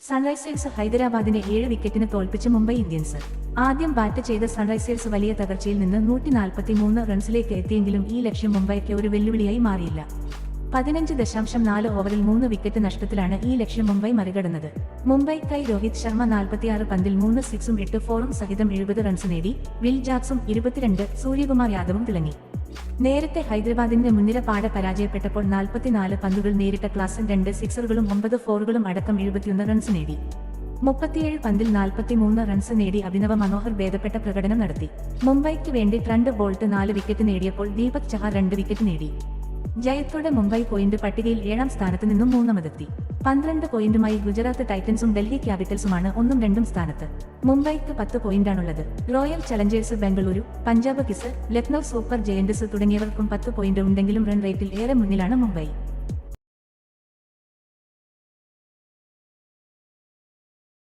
Sunrisers ഹൈദരാബാദിനെ 7 വിക്കറ്റിന് തോൽപ്പിച്ച് മുംബൈ ഇന്ത്യൻസ്. ആദ്യം ബാറ്റ് ചെയ്ത സൺറൈസേഴ്സ് വലിയ തകർച്ചയിൽ നിന്ന് 143 റൺസിലേക്ക് എത്തിയെങ്കിലും ഈ ലക്ഷ്യം മുംബൈക്ക് ഒരു വെല്ലുവിളിയായി മാറിയില്ല. 15.4 ഓവറിൽ 3 വിക്കറ്റ് നഷ്ടത്തിലാണ് ഈ ലക്ഷ്യം മുംബൈ മറികടന്നത്. മുംബൈക്കായി രോഹിത് ശർമ്മ 46 പന്തിൽ 3 സിക്സും 8 ഫോറും സഹിതം 70 റൺസ് നേടി. വിൽ ജാക്സും 22, സൂര്യകുമാർ യാദവും തിളങ്ങി. നേരത്തെ ഹൈദരാബാദിന്റെ മുൻനിര പാടെ പരാജയപ്പെട്ടപ്പോൾ 44 പന്തുകൾ നേരിട്ട ക്ലാസൻ 2 സിക്സറുകളും 9 ഫോറുകളും അടക്കം 71 റൺസ് നേടി. 37 പന്തിൽ 43 റൺസ് നേടി അഭിനവ മനോഹർ ഭേദപ്പെട്ട പ്രകടനം നടത്തി. മുംബൈക്ക് വേണ്ടി ട്രെന്റ് ബോൾട്ട് 4 വിക്കറ്റ് നേടിയപ്പോൾ ദീപക് ചഹാർ 2 വിക്കറ്റ് നേടി. ജയത്തോടെ മുംബൈ പോയിന്റ് പട്ടികയിൽ 7ാം സ്ഥാനത്ത് നിന്നും 3ാമതെത്തി. 12 പോയിന്റുമായി ഗുജറാത്ത് ടൈറ്റൻസും ഡൽഹി ക്യാപിറ്റൽസുമാണ് 1ഉം 2ഉം സ്ഥാനത്ത്. മുംബൈക്ക് 10 പോയിന്റാണുള്ളത്. Royal challengers Bengaluru, Punjab kings, Lucknow super giants തുടങ്ങിയവർക്കും 10 പോയിന്റ് ഉണ്ടെങ്കിലും റൺ റേറ്റിൽ ഏറെ മുന്നിലാണ് മുംബൈ.